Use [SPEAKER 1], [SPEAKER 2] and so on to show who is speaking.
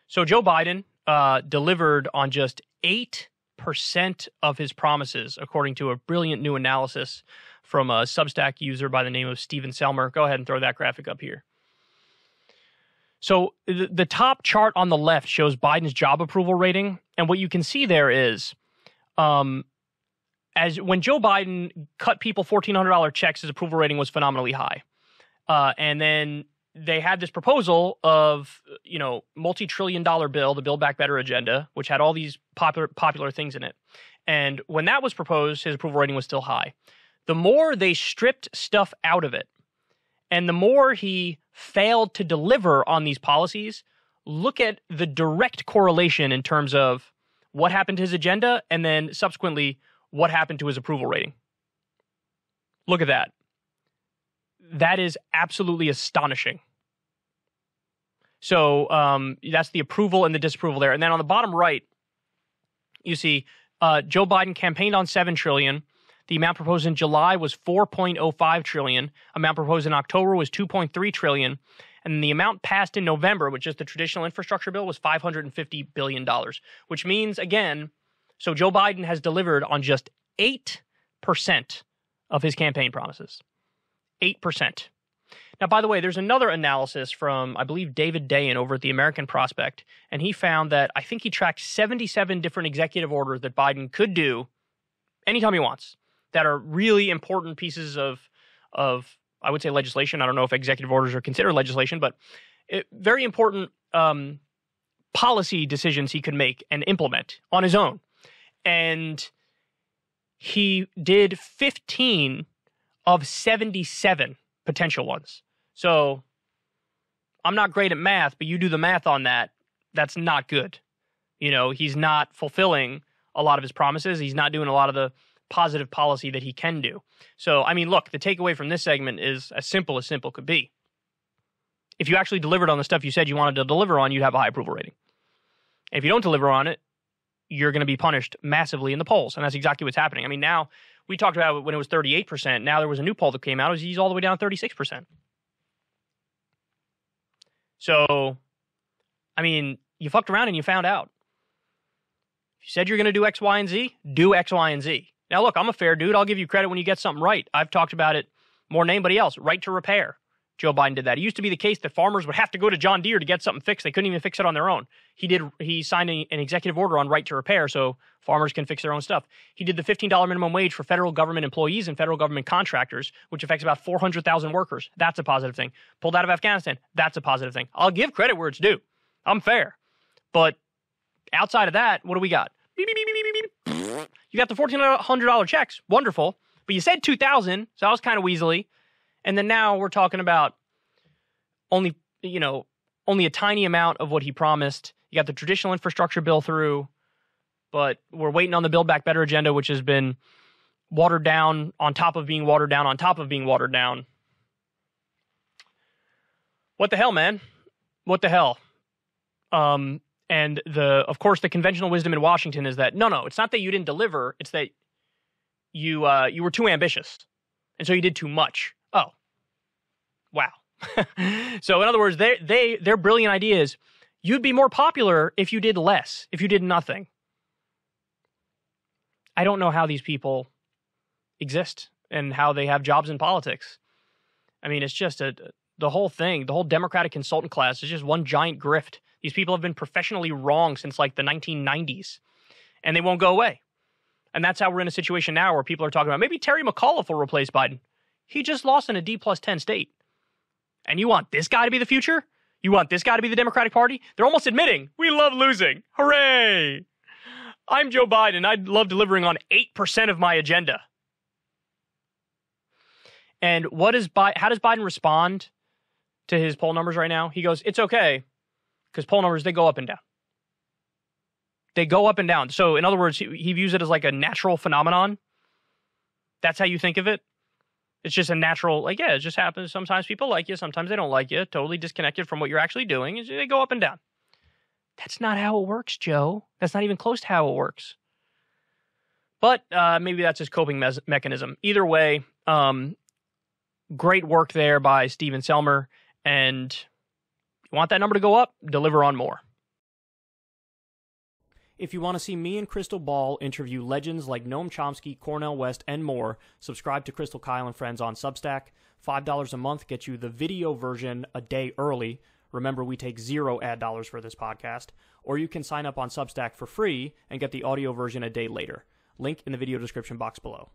[SPEAKER 1] So Joe Biden delivered on just 8% of his promises, according to a brilliant new analysis from a Substack user by the name of Steven Selmer. Go ahead and throw that graphic up here. So the top chart on the left shows Biden's job approval rating. And what you can see there is as when Joe Biden cut people $1,400 checks, his approval rating was phenomenally high. And then they had this proposal of, multi-trillion-dollar bill, the Build Back Better agenda, which had all these popular things in it. And when that was proposed, his approval rating was still high. The more they stripped stuff out of it, and the more he failed to deliver on these policies, look at the direct correlation in terms of what happened to his agenda and then subsequently what happened to his approval rating. Look at that. That is absolutely astonishing. So that's the approval and the disapproval there. And then on the bottom right, you see Joe Biden campaigned on $7 trillion. The amount proposed in July was $4.05 trillion. Amount proposed in October was $2.3 trillion. And the amount passed in November, which is the traditional infrastructure bill, was $550 billion, which means, again, so Joe Biden has delivered on just 8% of his campaign promises. 8%. Now, by the way, there's another analysis from, I believe, David Dayen over at the American Prospect, and he found that I think he tracked 77 different executive orders that Biden could do anytime he wants that are really important pieces of I would say legislation. I don't know if executive orders are considered legislation, but very important policy decisions he could make and implement on his own. And he did 15 of 77 potential ones. So I'm not great at math, but you do the math on that. That's not good. He's not fulfilling a lot of his promises. He's not doing a lot of the positive policy that he can do. So, look, the takeaway from this segment is as simple could be. If you actually delivered on the stuff you said you wanted to deliver on, you'd have a high approval rating. And if you don't deliver on it, you're going to be punished massively in the polls. And that's exactly what's happening. Now, we talked about it when it was 38%. Now there was a new poll that came out. He's all the way down to 36%. So, you fucked around and you found out. If you said you're going to do X, Y, and Z, do X, Y, and Z. Now, look, I'm a fair dude. I'll give you credit when you get something right. I've talked about it more than anybody else. Right to repair. Joe Biden did that. It used to be the case that farmers would have to go to John Deere to get something fixed. They couldn't even fix it on their own. He signed an executive order on right to repair so farmers can fix their own stuff. He did the $15 minimum wage for federal government employees and federal government contractors, which affects about 400,000 workers. That's a positive thing. Pulled out of Afghanistan. That's a positive thing. I'll give credit where it's due. I'm fair. But outside of that, what do we got? Beep, beep, beep, beep, beep, beep. You got the $1,400 checks. Wonderful. But you said $2,000, so I was kind of weaselly. And then now we're talking about only a tiny amount of what he promised. You got the traditional infrastructure bill through, but we're waiting on the Build Back Better agenda, which has been watered down on top of being watered down on top of being watered down. What the hell, man? What the hell? And of course, the conventional wisdom in Washington is that no, it's not that you didn't deliver; it's that you were too ambitious, and so you did too much. Oh, wow! So, in other words, their brilliant idea is you'd be more popular if you did less, if you did nothing. I don't know how these people exist and how they have jobs in politics. It's just the whole thing, the whole Democratic consultant class is just one giant grift. These people have been professionally wrong since like the 1990s, and they won't go away. And that's how we're in a situation now where people are talking about maybe Terry McAuliffe will replace Biden. He just lost in a D+10 state. And you want this guy to be the future? You want this guy to be the Democratic Party? They're almost admitting, we love losing. Hooray! I'm Joe Biden. I'd love delivering on 8% of my agenda. And how does Biden respond to his poll numbers right now? He goes, it's okay, because poll numbers, they go up and down. They go up and down. So, in other words, he views it as like a natural phenomenon. That's how you think of it? It's just a natural, it just happens. Sometimes people like you, sometimes they don't like you. Totally disconnected from what you're actually doing. They go up and down. That's not how it works, Joe. That's not even close to how it works. But maybe that's his coping mechanism. Either way, great work there by Steven Selmer. And you want that number to go up? Deliver on more. If you want to see me and Crystal Ball interview legends like Noam Chomsky, Cornel West, and more, subscribe to Crystal Kyle and Friends on Substack. $5 a month gets you the video version a day early. Remember, we take 0 ad dollars for this podcast. Or you can sign up on Substack for free and get the audio version a day later. Link in the video description box below.